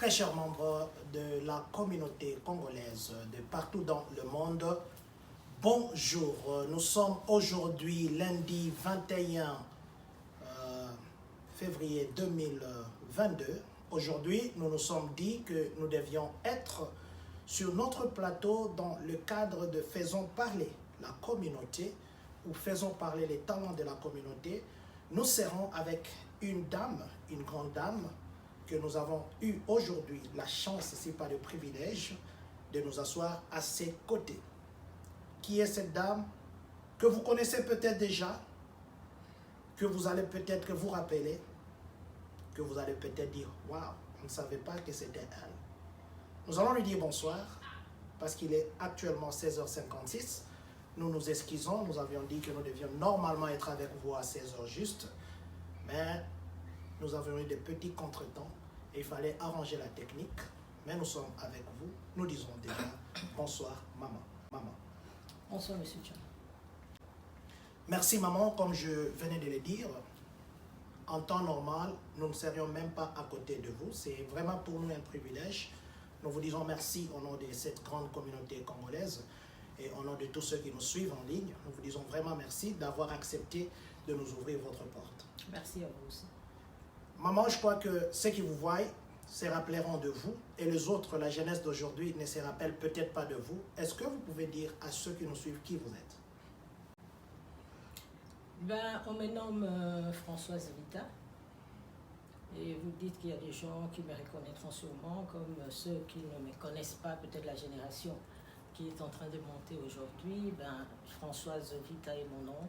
Très chers membres de la communauté congolaise de partout dans le monde, bonjour. Nous sommes aujourd'hui lundi 21 février 2022. Aujourd'hui, nous nous sommes dit que nous devions être sur notre plateau dans le cadre de Faisons parler la communauté ou Faisons parler les talents de la communauté. Nous serons avec une dame, une grande dame, que nous avons eu aujourd'hui la chance, si pas le privilège, de nous asseoir à ses côtés. Qui est cette dame que vous connaissez peut-être déjà, que vous allez peut-être vous rappeler, que vous allez peut-être dire « Waouh, on ne savait pas que c'était elle ». Nous allons lui dire bonsoir, parce qu'il est actuellement 16h56. Nous nous excusons, nous avions dit que nous devions normalement être avec vous à 16h juste, mais nous avions eu des petits contretemps et il fallait arranger la technique. Mais nous sommes avec vous. Nous disons déjà bonsoir, maman. Maman. Bonsoir, monsieur John. Merci, maman. Comme je venais de le dire, en temps normal, nous ne serions même pas à côté de vous. C'est vraiment pour nous un privilège. Nous vous disons merci au nom de cette grande communauté congolaise et au nom de tous ceux qui nous suivent en ligne. Nous vous disons vraiment merci d'avoir accepté de nous ouvrir votre porte. Merci à vous aussi. Maman, je crois que ceux qui vous voient se rappelleront de vous et les autres, la jeunesse d'aujourd'hui, ne se rappelle peut-être pas de vous. Est-ce que vous pouvez dire à ceux qui nous suivent qui vous êtes? On me nomme Françoise Vita. Et vous dites qu'il y a des gens qui me reconnaîtront sûrement, comme ceux qui ne me connaissent pas, peut-être la génération qui est en train de monter aujourd'hui. Françoise Vita est mon nom.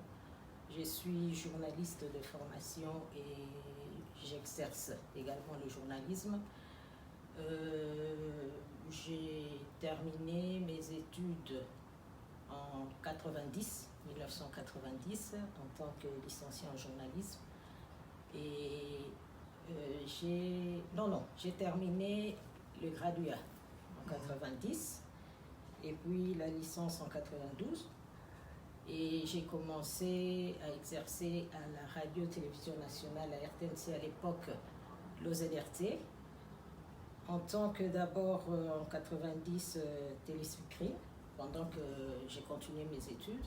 Je suis journaliste de formation et j'exerce également le journalisme. J'ai terminé mes études en 1990 en tant que licenciée en journalisme. Et j'ai terminé le graduat en 90 et puis la licence en 92. Et j'ai commencé à exercer à la radio-télévision nationale, à RTNC à l'époque, l'OZRT, en tant que d'abord en 90 télésucré, pendant que j'ai continué mes études.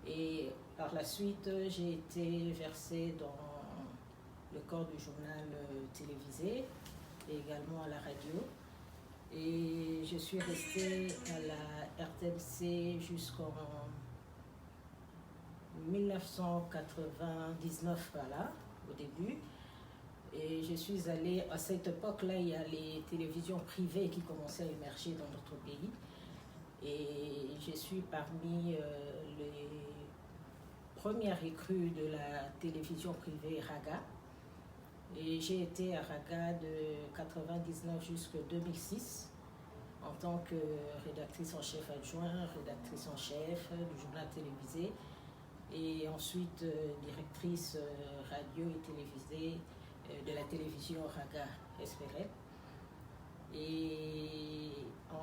Et par la suite, j'ai été versée dans le corps du journal télévisé et également à la radio. Et je suis restée à la RTNC jusqu'en 1999 par là, au début. Et je suis allée, à cette époque-là, il y a les télévisions privées qui commençaient à émerger dans notre pays. Et je suis parmi les premières recrues de la télévision privée Raga. Et j'ai été à Raga de 1999 jusqu'en 2006 en tant que rédactrice en chef adjoint, rédactrice en chef du journal télévisé et ensuite directrice radio et télévisée de la télévision Raga Espérette. Et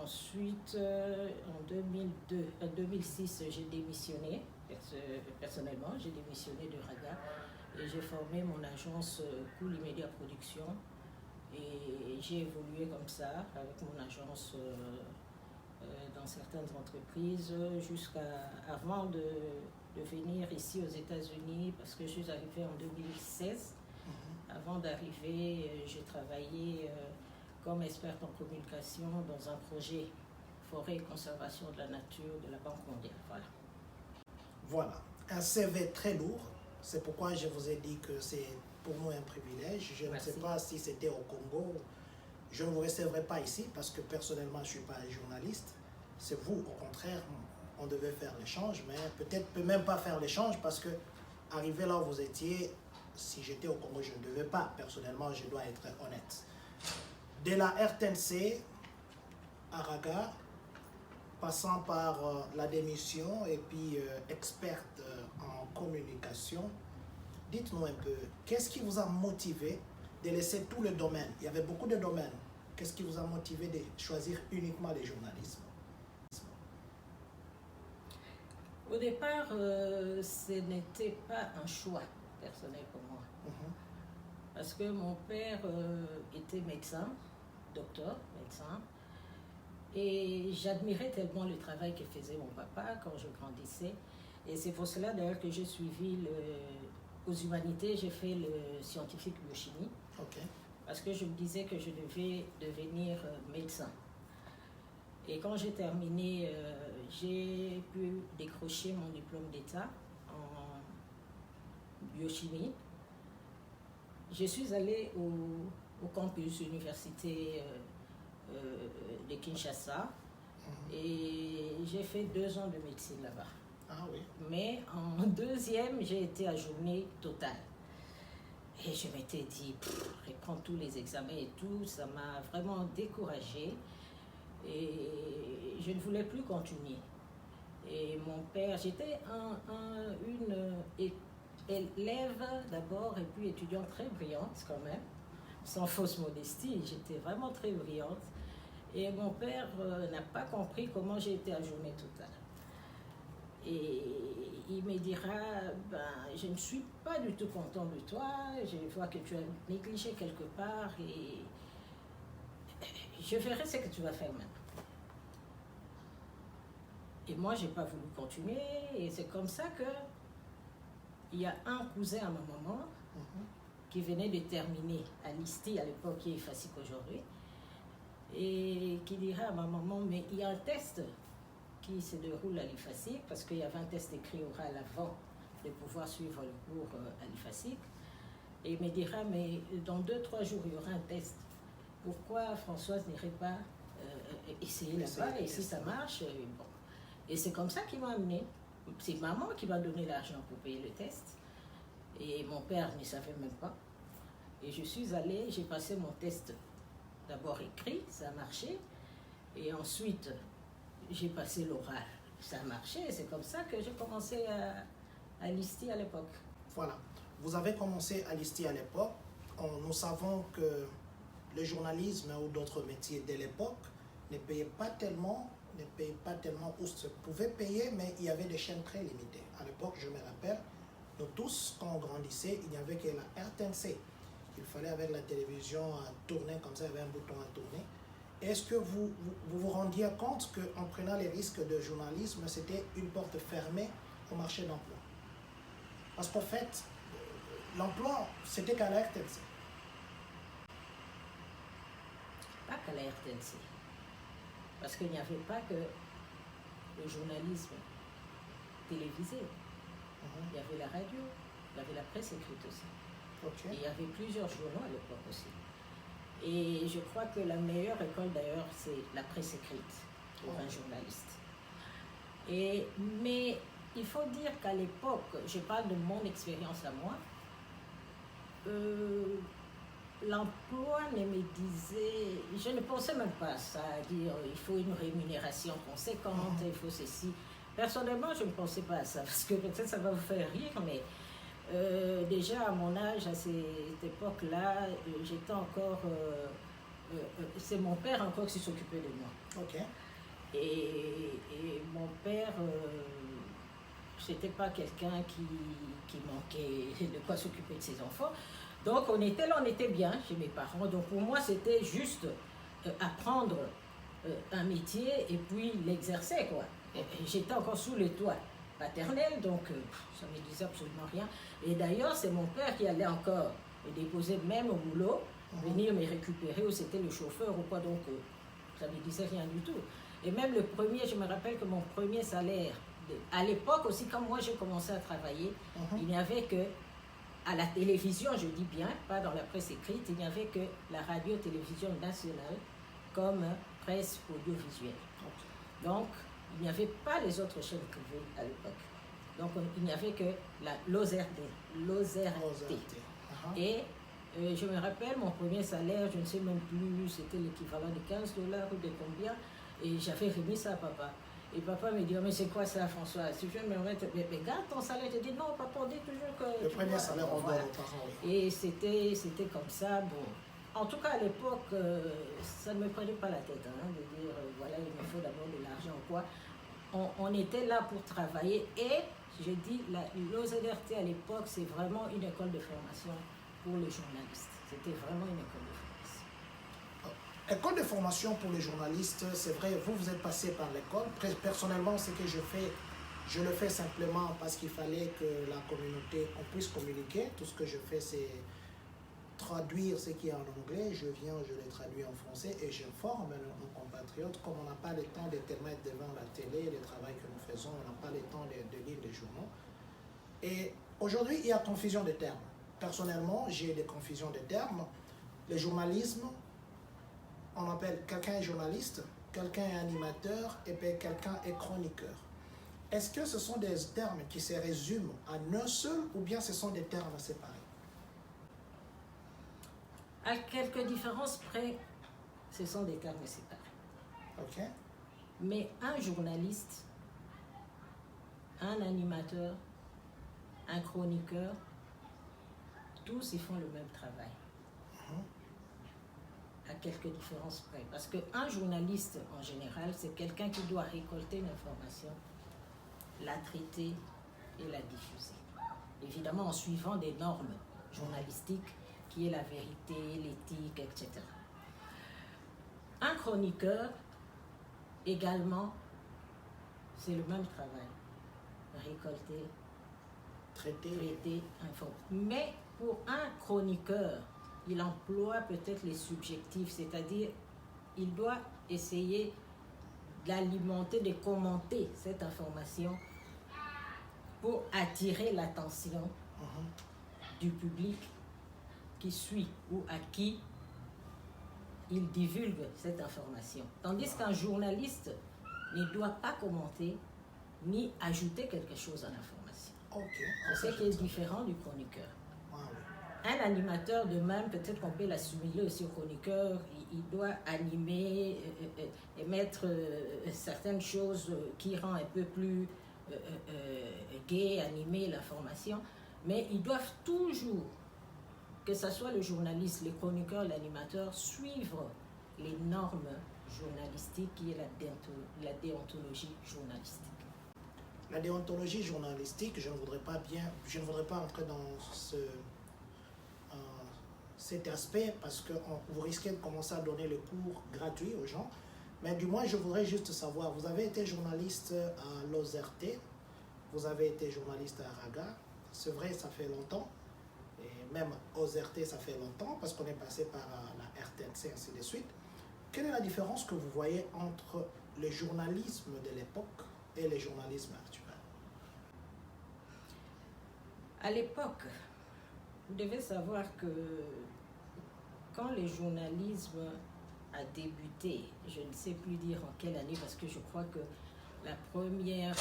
ensuite, en 2006, j'ai démissionné, personnellement, j'ai démissionné de Raga et j'ai formé mon agence Cool Media Production et j'ai évolué comme ça avec mon agence dans certaines entreprises jusqu'à avant de venir ici aux États-Unis parce que je suis arrivée en 2016. Avant d'arriver, j'ai travaillé comme experte en communication dans un projet forêt et conservation de la nature de la Banque mondiale. Voilà, un CV très lourd. C'est pourquoi je vous ai dit que c'est pour nous un privilège. Je ne sais pas si c'était au Congo. Je ne vous recevrai pas ici parce que personnellement, je ne suis pas un journaliste. C'est vous, au contraire, on devait faire l'échange, mais peut-être même pas faire l'échange parce que arrivé là où vous étiez, si j'étais au Congo, je ne devais pas. Personnellement, je dois être honnête. De la RTNC à Raga, passant par la démission et puis experte en communication, dites-nous un peu, qu'est-ce qui vous a motivé de laisser tout le domaine? Il y avait beaucoup de domaines. Qu'est-ce qui vous a motivé de choisir uniquement le journalisme? Au départ, ce n'était pas un choix personnel pour moi. Parce que mon père était médecin docteur, médecin. Et j'admirais tellement le travail que faisait mon papa quand je grandissais. Et c'est pour cela d'ailleurs que j'ai suivi aux humanités, j'ai fait le scientifique biochimie. Ok. Parce que je me disais que je devais devenir médecin. Et quand j'ai terminé, j'ai pu décrocher mon diplôme d'État en biochimie. Je suis allée au campus université de Kinshasa et j'ai fait 2 ans de médecine là-bas. Ah oui. Mais en deuxième, j'ai été à journée totale. Et je m'étais dit, reprendre tous les examens et tout, ça m'a vraiment découragée. Et je ne voulais plus continuer. Et mon père, j'étais une élève d'abord et puis étudiante très brillante quand même, sans fausse modestie, j'étais vraiment très brillante. Et mon père n'a pas compris comment j'ai été à journée totale. Et il me dira, je ne suis pas du tout content de toi, je vois que tu as négligé quelque part et je verrai ce que tu vas faire maintenant. Et moi, je n'ai pas voulu continuer et c'est comme ça que il y a un cousin à ma maman qui venait de terminer à l'ISTI à l'époque, qui est facile qu'aujourd'hui, et qui dirait à ma maman, mais il y a un test qui se déroule à l'IFASIC, parce qu'il y avait un test écrit oral avant de pouvoir suivre le cours à l'IFASIC, et il me dira, mais dans 2-3 jours, il y aura un test. Pourquoi Françoise n'irait pas essayer là-bas, et si ça marche, bon. Et c'est comme ça qu'il m'a amené. C'est maman qui m'a donné l'argent pour payer le test, et mon père ne savait même pas. Et je suis allée, j'ai passé mon test d'abord écrit, ça a marché, et ensuite j'ai passé l'oral, ça a marché, et c'est comme ça que j'ai commencé à l'ISTI à l'époque. Voilà, vous avez commencé à l'ISTI à l'époque. Nous savons que le journalisme ou d'autres métiers de l'époque ne payaient pas tellement, ou se pouvaient payer, mais il y avait des chaînes très limitées. À l'époque, je me rappelle, nous tous, quand on grandissait, il n'y avait que la RTNC. Il fallait avec la télévision tourner comme ça, il y avait un bouton à tourner. Est-ce que vous rendiez compte qu'en prenant les risques de journalisme, c'était une porte fermée au marché d'emploi? Parce qu'en fait, l'emploi, c'était qu'à la RTNC. Pas qu'à la RTNC. Parce qu'il n'y avait pas que le journalisme télévisé. Il y avait la radio, il y avait la presse écrite aussi. Okay. Et il y avait plusieurs journaux à l'époque aussi. Et je crois que la meilleure école d'ailleurs, c'est la presse écrite pour un journaliste. Mais il faut dire qu'à l'époque, je parle de mon expérience à moi, l'emploi ne me disait, je ne pensais même pas à ça, à dire il faut une rémunération conséquente, il faut ceci. Personnellement, je ne pensais pas à ça, parce que peut-être ça va vous faire rire, mais déjà à mon âge, à cette époque-là, j'étais encore... c'est mon père encore qui s'occupait de moi. Okay. Et mon père, c'était pas quelqu'un qui manquait de quoi s'occuper de ses enfants. Donc on était là, on était bien chez mes parents. Donc pour moi, c'était juste apprendre un métier et puis l'exercer, quoi. J'étais encore sous le toit paternel, donc ça ne me disait absolument rien. Et d'ailleurs, c'est mon père qui allait encore me déposer même au boulot, venir me récupérer, ou c'était le chauffeur ou quoi, donc ça ne me disait rien du tout. Et même le premier, je me rappelle que mon premier salaire, à l'époque aussi, quand moi j'ai commencé à travailler, il n'y avait que, à la télévision, je dis bien, pas dans la presse écrite, il n'y avait que la radio-télévision nationale comme presse audiovisuelle. Donc, il n'y avait pas les autres chaînes privées à l'époque. Donc, il n'y avait que l'OZRT. Et je me rappelle, mon premier salaire, je ne sais même plus, c'était l'équivalent de $15 ou de combien, et j'avais remis ça à papa. Et papa me dit, oh, mais c'est quoi ça, François? Si je veux me remettre, mais garde ton salaire. Je dis, non, papa, on dit toujours que... Le premier salaire, on doit aux parents. Et c'était comme ça, bon. En tout cas, à l'époque, ça ne me prenait pas la tête, hein, de dire, voilà, il me faut d'abord de l'argent ou quoi. On était là pour travailler et, je dis, l'OZRT à l'époque, c'est vraiment une école de formation pour les journalistes. C'était vraiment une école de formation. École de formation pour les journalistes, c'est vrai, vous êtes passé par l'école. Personnellement, ce que je fais, je le fais simplement parce qu'il fallait que la communauté, on puisse communiquer. Tout ce que je fais, c'est traduire ce qui est en anglais. Je viens, je les traduis en français et j'informe nos compatriotes. Comme on n'a pas le temps de te mettre devant la télé, le travail que nous faisons, on n'a pas le temps de lire les journaux. Et aujourd'hui, il y a confusion de termes. Personnellement, j'ai des confusions de termes. Le journalisme, on appelle quelqu'un est journaliste, quelqu'un est animateur et puis quelqu'un est chroniqueur. Est-ce que ce sont des termes qui se résument en un seul ou bien ce sont des termes séparés? À quelques différences près, ce sont des termes séparés. Ok. Mais un journaliste, un animateur, un chroniqueur, tous ils font le même travail. À quelques différences près. Parce qu'un journaliste, en général, c'est quelqu'un qui doit récolter l'information, la traiter et la diffuser. Évidemment, en suivant des normes journalistiques, qui est la vérité, l'éthique, etc. Un chroniqueur, également, c'est le même travail. Récolter, traiter, informer. Mais pour un chroniqueur, il emploie peut-être les subjectifs, c'est-à-dire il doit essayer d'alimenter, de commenter cette information pour attirer l'attention du public qui suit ou à qui il divulgue cette information. Tandis qu'un journaliste ne doit pas commenter ni ajouter quelque chose à l'information. C'est ce qui est différent du chroniqueur. Un animateur de même, peut-être qu'on peut l'assimiler aussi au chroniqueur, il doit animer et mettre certaines choses qui rendent un peu plus gai, animer l'information, mais ils doivent toujours, que ce soit le journaliste, le chroniqueur, l'animateur, suivre les normes journalistiques qui est la déontologie journalistique. La déontologie journalistique, je ne voudrais pas entrer dans cet aspect parce que vous risquez de commencer à donner le cours gratuit aux gens. Mais du moins, je voudrais juste savoir, vous avez été journaliste à l'OZRT, vous avez été journaliste à Raga, c'est vrai, ça fait longtemps, et même OZRT, ça fait longtemps parce qu'on est passé par la RTNC, ainsi de suite. Quelle est la différence que vous voyez entre le journalisme de l'époque et le journalisme actuel? À l'époque, vous devez savoir que quand le journalisme a débuté, je ne sais plus dire en quelle année, parce que je crois que la première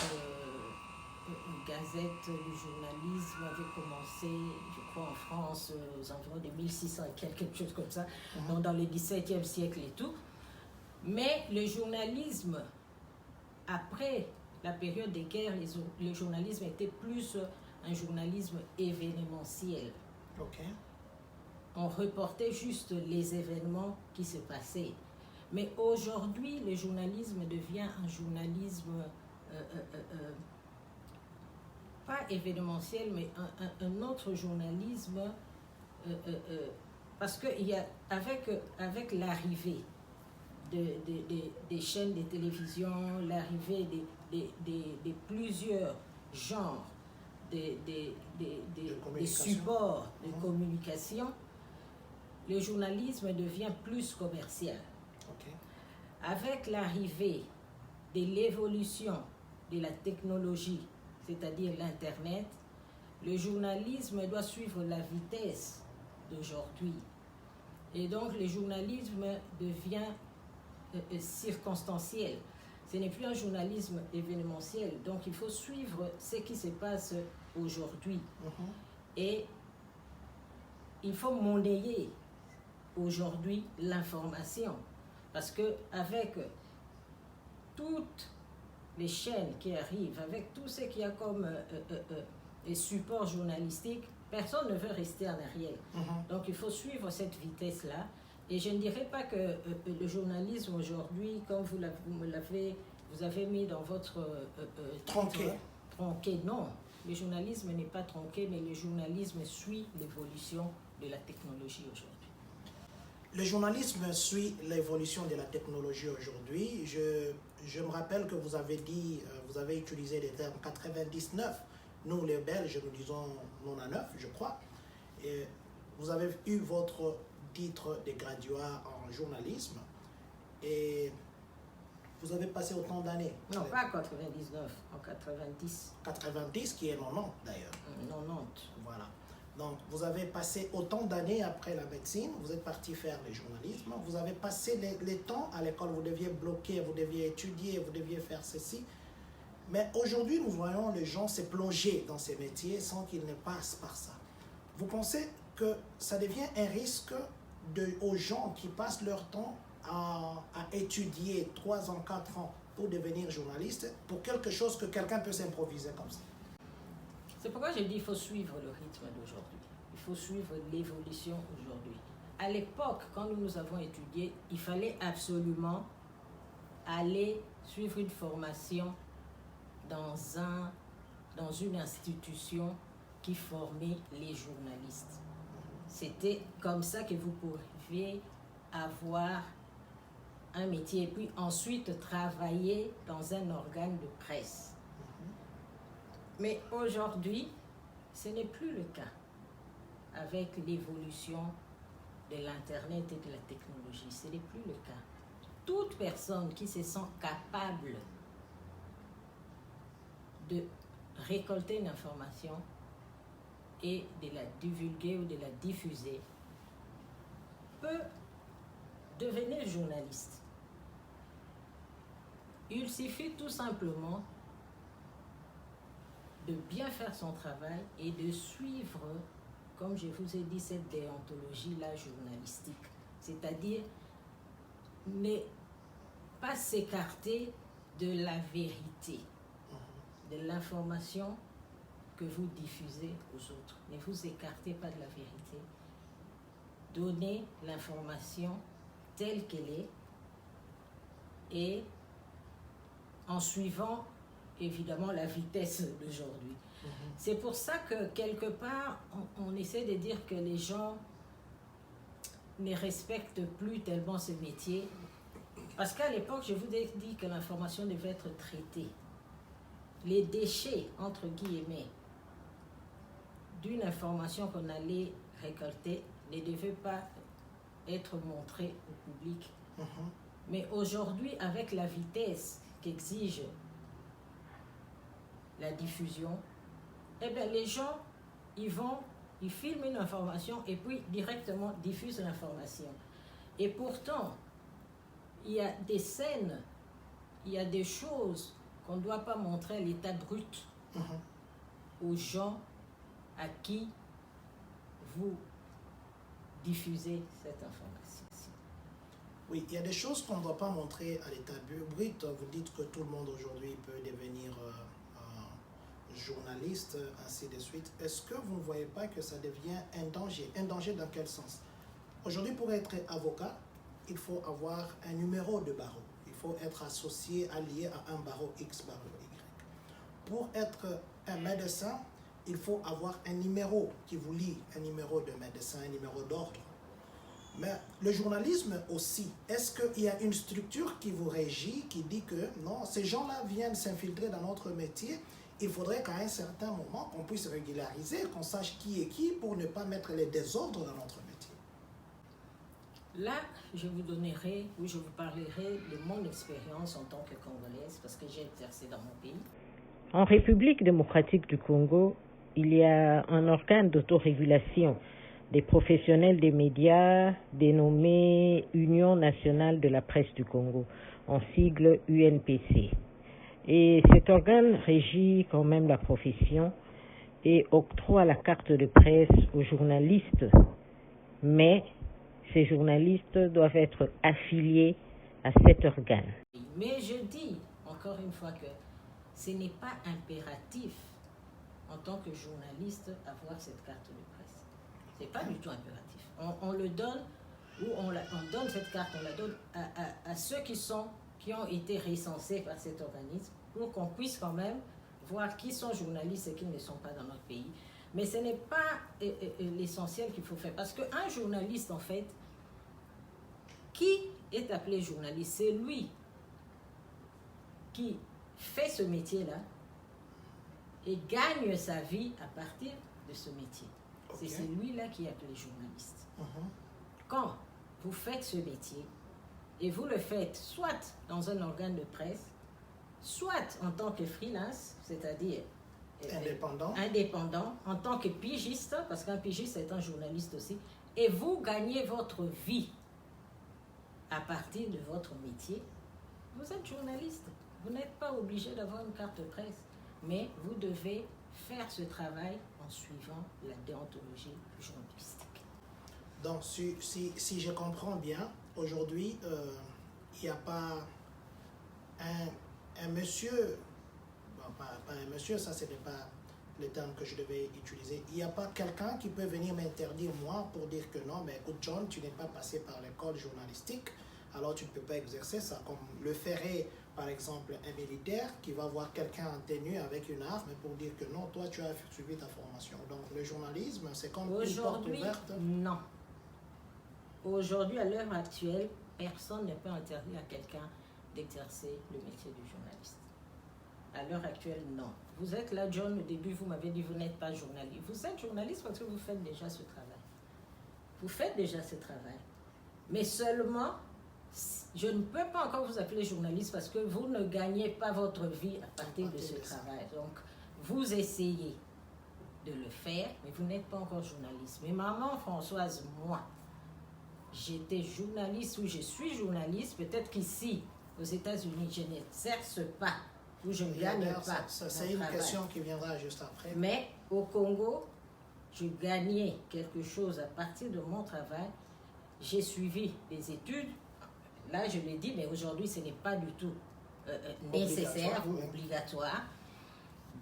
gazette du journalisme avait commencé, je crois, en France, aux environs de 1600 et quelque chose comme ça, donc dans le XVIIe siècle et tout. Mais le journalisme, après la période des guerres, le journalisme était plus un journalisme événementiel. On reportait juste les événements qui se passaient. Mais aujourd'hui, le journalisme devient un journalisme pas événementiel, mais un autre journalisme parce que avec l'arrivée des chaînes de télévision, l'arrivée de plusieurs genres des supports de communication, le journalisme devient plus commercial. Avec l'arrivée de l'évolution de la technologie, c'est-à-dire l'Internet, le journalisme doit suivre la vitesse d'aujourd'hui. Et donc le journalisme devient circonstanciel. Ce n'est plus un journalisme événementiel. Donc il faut suivre ce qui se passe aujourd'hui. Et il faut monnayer aujourd'hui l'information. Parce qu'avec toutes les chaînes qui arrivent, avec tout ce qu'il y a comme support journalistique, personne ne veut rester en arrière. Donc il faut suivre cette vitesse-là. Et je ne dirais pas que le journalisme aujourd'hui, comme vous avez mis dans votre tronqué. Non, le journalisme n'est pas tronqué, mais le journalisme suit l'évolution de la technologie aujourd'hui. Le journalisme suit l'évolution de la technologie aujourd'hui. Je me rappelle que vous avez dit, vous avez utilisé les termes 99. Nous, les Belges, nous disons 99, je crois. Et vous avez eu votre titre de graduat en journalisme et vous avez passé autant d'années. Non, pas en 99, en 90. 90, qui est 90 d'ailleurs. 90. Voilà. Donc, vous avez passé autant d'années après la médecine, vous êtes parti faire le journalisme, vous avez passé les temps à l'école, vous deviez bloquer, vous deviez étudier, vous deviez faire ceci. Mais aujourd'hui, nous voyons les gens se plonger dans ces métiers sans qu'ils ne passent par ça. Vous pensez que ça devient un risque aux gens qui passent leur temps à étudier 3 ans, 4 ans pour devenir journaliste, pour quelque chose que quelqu'un peut s'improviser comme ça? C'est pourquoi je dis qu'il faut suivre le rythme d'aujourd'hui. Il faut suivre l'évolution aujourd'hui. À l'époque, quand nous avons étudié, il fallait absolument aller suivre une formation dans une institution qui formait les journalistes. C'était comme ça que vous pouviez avoir un métier et puis ensuite travailler dans un organe de presse. Mais aujourd'hui, ce n'est plus le cas avec l'évolution de l'Internet et de la technologie. Ce n'est plus le cas. Toute personne qui se sent capable de récolter une information et de la divulguer ou de la diffuser peut devenir journaliste. Il suffit tout simplement de bien faire son travail et de suivre, comme je vous ai dit, cette déontologie-là journalistique. C'est-à-dire ne pas s'écarter de la vérité, de l'information que vous diffusez aux autres. Ne vous écartez pas de la vérité. Donnez l'information telle qu'elle est et en suivant évidemment la vitesse d'aujourd'hui. C'est pour ça que quelque part on essaie de dire que les gens ne respectent plus tellement ce métier, parce qu'à l'époque je vous ai dit que l'information devait être traitée. Les déchets entre guillemets d'une information qu'on allait récolter ne devaient pas être montrés au public. Mais aujourd'hui, avec la vitesse qu'exige la diffusion, eh bien, les gens, ils filment une information et puis directement diffusent l'information. Et pourtant, il y a des scènes, il y a des choses qu'on ne doit pas montrer à l'état brut aux gens à qui vous diffusez cette information. Oui, il y a des choses qu'on ne doit pas montrer à l'état brut. Vous dites que tout le monde aujourd'hui peut devenir journaliste, ainsi de suite. Est-ce que vous ne voyez pas que ça devient un danger? Un danger dans quel sens? Aujourd'hui, pour être avocat, il faut avoir un numéro de barreau. Il faut être associé, allié à un barreau X, barreau Y. Pour être un médecin, il faut avoir un numéro qui vous lie, un numéro de médecin, un numéro d'ordre. Mais le journalisme aussi, est-ce qu'il y a une structure qui vous régit, qui dit que non, ces gens-là viennent s'infiltrer dans notre métier, il faudrait qu'à un certain moment, qu'on puisse régulariser, qu'on sache qui est qui pour ne pas mettre les désordres dans notre métier? Là, je vous donnerai, ou je vous parlerai de mon expérience en tant que Congolaise, parce que j'ai exercé dans mon pays. En République démocratique du Congo, il y a un organe d'autorégulation des professionnels des médias dénommé Union nationale de la presse du Congo, en sigle UNPC. Et cet organe régit quand même la profession et octroie la carte de presse aux journalistes. Mais ces journalistes doivent être affiliés à cet organe. Mais je dis encore une fois que ce n'est pas impératif en tant que journaliste avoir cette carte de presse. Ce n'est pas du tout impératif. On le donne, ou on donne cette carte, on la donne à ceux qui ont été recensés par cet organisme pour qu'on puisse quand même voir qui sont journalistes et qui ne sont pas dans notre pays. Mais ce n'est pas l'essentiel qu'il faut faire. Parce qu'un journaliste, en fait, qui est appelé journaliste? C'est lui qui fait ce métier-là et gagne sa vie à partir de ce métier. Okay. C'est celui-là qui est appelé journaliste. Mhm. Quand vous faites ce métier, et vous le faites soit dans un organe de presse, soit en tant que freelance, c'est-à-dire indépendant, en tant que pigiste, parce qu'un pigiste est un journaliste aussi, et vous gagnez votre vie à partir de votre métier, vous êtes journaliste. Vous n'êtes pas obligé d'avoir une carte de presse, mais vous devez faire ce travail en suivant la déontologie journalistique. Donc, si je comprends bien, aujourd'hui, il n'y a pas un monsieur, bon, pas un monsieur, ça ce n'est pas le terme que je devais utiliser, il n'y a pas quelqu'un qui peut venir m'interdire moi pour dire que non, mais écoute John, tu n'es pas passé par l'école journalistique, alors tu ne peux pas exercer ça, comme le ferait par exemple un militaire qui va voir quelqu'un en tenue avec une arme pour dire que non, toi tu as suivi ta formation. Donc le journalisme, c'est comme une porte ouverte. Non. Aujourd'hui, à l'heure actuelle, personne ne peut interdire à quelqu'un d'exercer le métier de journaliste. À l'heure actuelle, non. Vous êtes là, John, au début, vous m'avez dit que vous n'êtes pas journaliste. Vous êtes journaliste parce que vous faites déjà ce travail. Vous faites déjà ce travail. Mais seulement, je ne peux pas encore vous appeler journaliste parce que vous ne gagnez pas votre vie à partir de ce travail. Donc, vous essayez de le faire, mais vous n'êtes pas encore journaliste. Mais maman Françoise, moi, j'étais journaliste ou je suis journaliste. Peut-être qu'ici, aux États-Unis, je n'exerce pas ou je ne gagne pas. C'est une question qui viendra juste après. Mais au Congo, je gagnais quelque chose à partir de mon travail. J'ai suivi des études. Là, je l'ai dit, mais aujourd'hui, ce n'est pas du tout nécessaire ou obligatoire.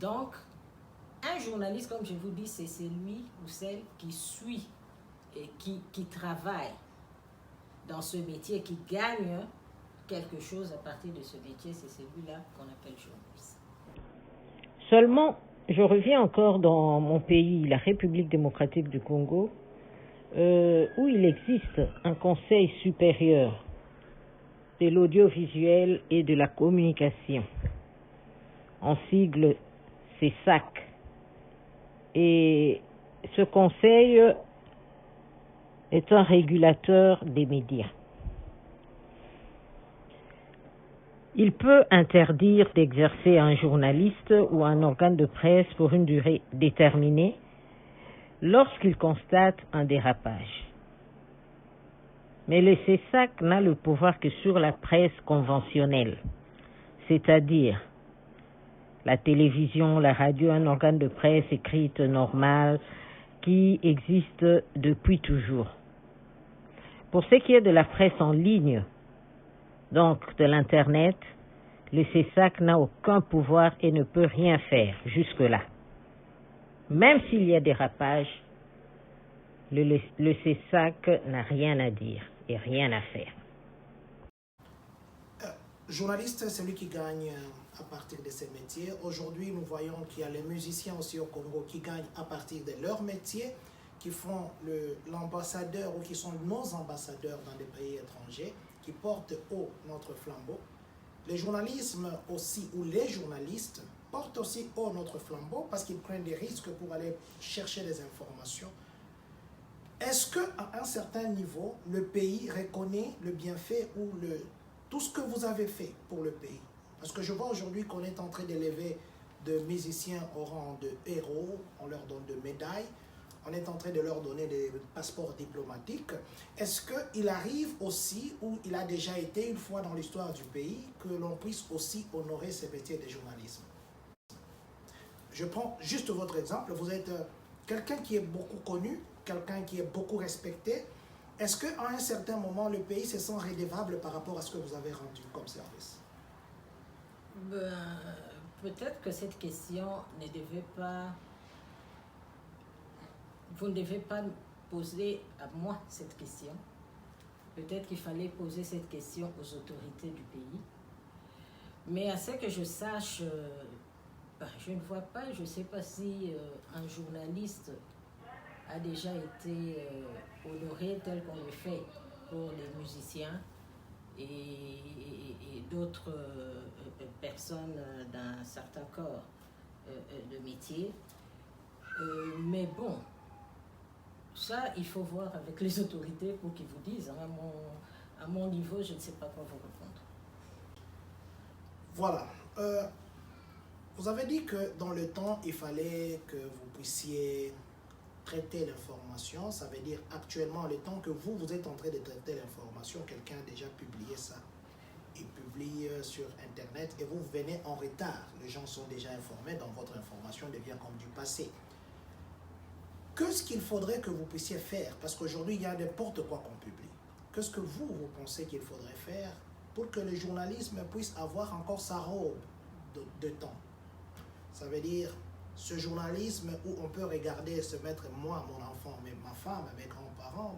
Donc, un journaliste, comme je vous dis, c'est celui ou celle qui suit et qui travaille dans ce métier, qui gagne quelque chose à partir de ce métier. C'est celui-là qu'on appelle journaliste. Seulement, je reviens encore dans mon pays, la République démocratique du Congo, où il existe un conseil supérieur de l'audiovisuel et de la communication, en sigle CESAC. Et ce conseil est un régulateur des médias. Il peut interdire d'exercer un journaliste ou un organe de presse pour une durée déterminée lorsqu'il constate un dérapage. Mais le CESAC n'a le pouvoir que sur la presse conventionnelle, c'est-à-dire la télévision, la radio, un organe de presse écrite normal qui existe depuis toujours. Pour ce qui est de la presse en ligne, donc de l'Internet, le CESAC n'a aucun pouvoir et ne peut rien faire jusque-là. Même s'il y a dérapage, le CESAC n'a rien à dire et rien à faire. Journaliste, c'est celui qui gagne à partir de ses métiers. Aujourd'hui, nous voyons qu'il y a les musiciens aussi au Congo qui gagnent à partir de leur métier, qui font l'ambassadeur ou qui sont nos ambassadeurs dans des pays étrangers, qui portent haut notre flambeau. Le journalisme aussi, ou les journalistes, portent aussi haut notre flambeau parce qu'ils prennent des risques pour aller chercher des informations. Est-ce qu'à un certain niveau, le pays reconnaît le bienfait ou tout ce que vous avez fait pour le pays? Parce que je vois aujourd'hui qu'on est en train d'élever de musiciens au rang de héros, on leur donne de médailles, on est en train de leur donner des passeports diplomatiques. Est-ce qu'il arrive aussi, ou il a déjà été une fois dans l'histoire du pays, que l'on puisse aussi honorer ce métier de journalisme? Je prends juste votre exemple. Vous êtes quelqu'un qui est beaucoup connu, quelqu'un qui est beaucoup respecté. Est-ce qu'à un certain moment, le pays se sent redevable par rapport à ce que vous avez rendu comme service? Peut-être que cette question ne devait pas... Vous ne devez pas poser à moi cette question. Peut-être qu'il fallait poser cette question aux autorités du pays. Mais à ce que je sache, je ne vois pas, je ne sais pas si un journaliste a déjà été honoré tel qu'on le fait pour les musiciens et d'autres personnes d'un certain corps de métier. Mais bon, ça, il faut voir avec les autorités pour qu'ils vous disent. Hein, à mon niveau, je ne sais pas quoi vous répondre. Voilà. Vous avez dit que dans le temps, il fallait que vous puissiez traiter l'information. Ça veut dire actuellement, le temps que vous êtes en train de traiter l'information, quelqu'un a déjà publié ça. Il publie sur Internet et vous venez en retard. Les gens sont déjà informés, donc votre information devient comme du passé. Qu'est-ce qu'il faudrait que vous puissiez faire? Parce qu'aujourd'hui, il y a n'importe quoi qu'on publie. Qu'est-ce que vous pensez qu'il faudrait faire pour que le journalisme puisse avoir encore sa robe de temps? Ça veut dire ce journalisme où on peut regarder, se mettre, moi, mon enfant, ma femme, mes grands-parents,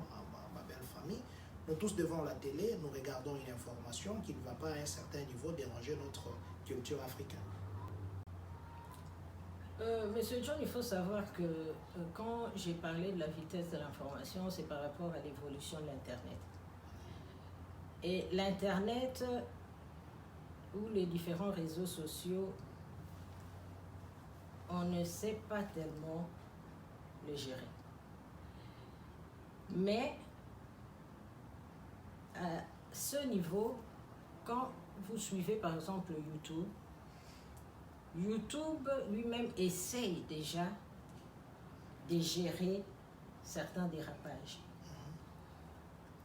ma belle famille, nous tous devant la télé, nous regardons une information qui ne va pas à un certain niveau déranger notre culture africaine. Monsieur John, il faut savoir que quand j'ai parlé de la vitesse de l'information, c'est par rapport à l'évolution de l'Internet. Et l'Internet, ou les différents réseaux sociaux, on ne sait pas tellement le gérer. Mais à ce niveau, quand vous suivez par exemple YouTube lui-même essaye déjà de gérer certains dérapages.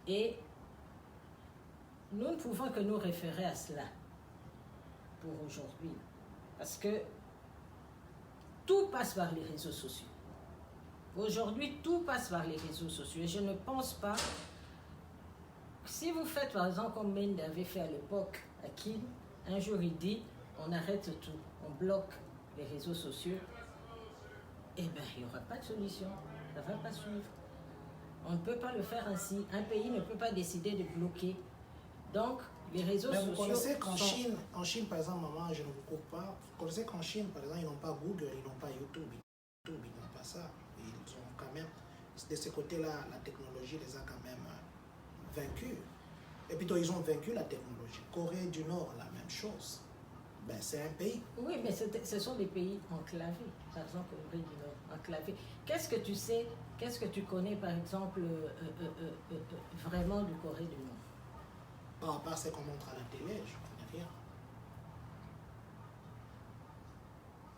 Et nous ne pouvons que nous référer à cela pour aujourd'hui. Parce que tout passe par les réseaux sociaux. Aujourd'hui, tout passe par les réseaux sociaux. Et je ne pense pas... Si vous faites par exemple comme Mende avait fait à l'époque à Kin, un jour il dit on arrête tout, on bloque les réseaux sociaux, eh bien il n'y aura pas de solution, ça ne va pas suivre. On ne peut pas le faire ainsi. Un pays ne peut pas décider de bloquer. Donc les réseaux sociaux... Vous connaissez qu'en Chine, par exemple, maman, je ne vous coupe pas, vous connaissez qu'en Chine, par exemple, ils n'ont pas Google, ils n'ont pas YouTube, ils n'ont pas ça. Ils ont quand même, de ce côté-là, la technologie les a quand même vaincus. Et plutôt, ils ont vaincu la technologie. Corée du Nord, la même chose. Ben, c'est un pays. Oui, mais ce sont des pays enclavés. Par exemple, Corée du Nord, enclavé. Qu'est-ce que tu sais, qu'est-ce que tu connais, par exemple, vraiment du Corée du Nord? À part ce qu'on montre à la télé, je ne connais rien.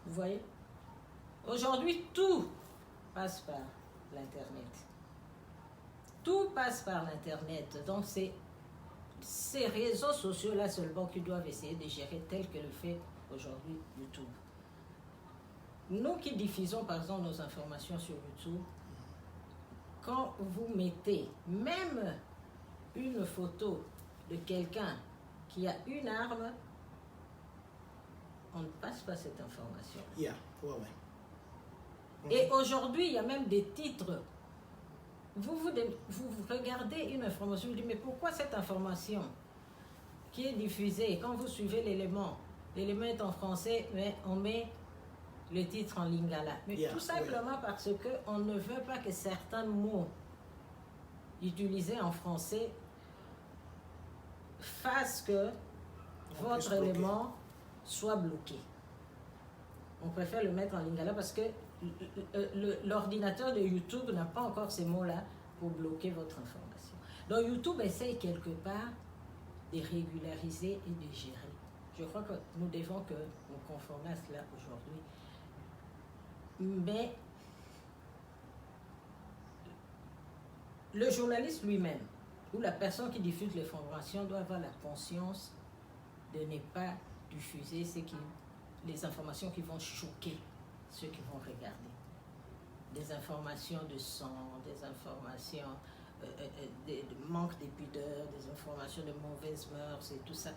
Vous voyez? Aujourd'hui, tout passe par l'Internet. Tout passe par l'Internet. Donc, c'est ces réseaux sociaux-là seulement qui doivent essayer de gérer tel que le fait aujourd'hui YouTube. Nous qui diffusons, par exemple, nos informations sur YouTube, quand vous mettez même une photo de quelqu'un qui a une arme, on ne passe pas cette information. Ouais. Et aujourd'hui, il y a même des titres. Vous regardez une information, vous dites, mais pourquoi cette information qui est diffusée, quand vous suivez l'élément est en français, mais on met le titre en lingala. Mais tout simplement parce qu'on ne veut pas que certains mots utilisés en français fassent que votre élément soit bloqué. On préfère le mettre en lingala parce que l'ordinateur de YouTube n'a pas encore ces mots-là pour bloquer votre information. Donc YouTube essaye quelque part de régulariser et de gérer. Je crois que nous devons nous conformer à cela aujourd'hui. Mais le journaliste lui-même, ou la personne qui diffuse l'information, doit avoir la conscience de ne pas diffuser les informations qui vont choquer ceux qui vont regarder. Des informations de sang, des informations de manque de pudeur, des informations de mauvaises mœurs et tout ça.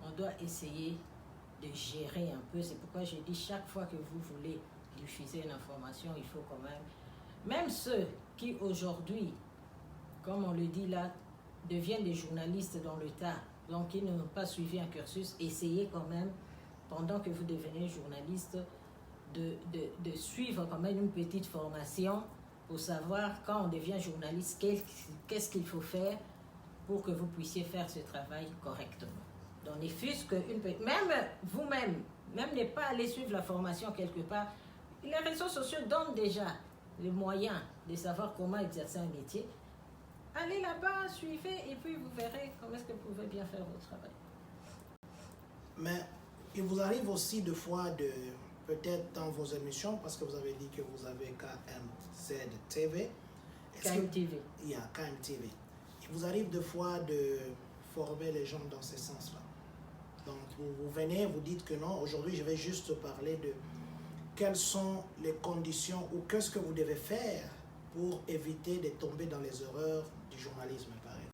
On doit essayer de gérer un peu. C'est pourquoi j'ai dit chaque fois que vous voulez diffuser une information, il faut quand même ceux qui aujourd'hui, comme on le dit là, deviennent des journalistes dans le tas, donc ils n'ont pas suivi un cursus, essayez quand même, pendant que vous devenez journaliste, de suivre quand même une petite formation pour savoir quand on devient journaliste, qu'est-ce qu'il faut faire pour que vous puissiez faire ce travail correctement. Donc, ne fût-ce qu'une petite... Même vous-même, même n'est pas allé suivre la formation quelque part, les réseaux sociaux donnent déjà les moyens de savoir comment exercer un métier. Allez là-bas, suivez, et puis vous verrez comment est-ce que vous pouvez bien faire votre travail. Mais il vous arrive aussi de fois peut-être dans vos émissions, parce que vous avez dit que vous avez KMZ TV. KMTV. Il y a KMTV. Il vous arrive de fois de former les gens dans ce sens-là. Donc vous venez, vous dites que non, aujourd'hui je vais juste parler de quelles sont les conditions ou qu'est-ce que vous devez faire pour éviter de tomber dans les erreurs du journalisme, pareil.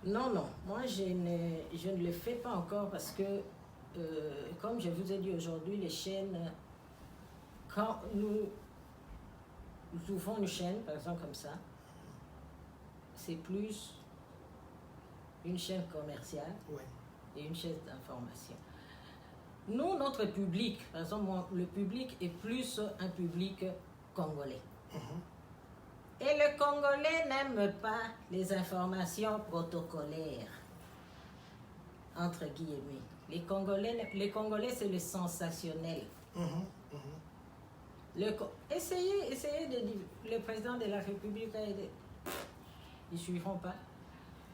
Non, moi je ne le fais pas encore parce que, comme je vous ai dit aujourd'hui, les chaînes, quand nous ouvrons une chaîne, par exemple comme ça, c'est plus une chaîne commerciale et une chaîne d'information. Nous, notre public, par exemple, le public est plus un public congolais. Et le Congolais n'aime pas les informations protocolaires, entre guillemets. Les Congolais c'est le sensationnel. Essayez de dire, le président de la République a aidé. Ils ne suivront pas.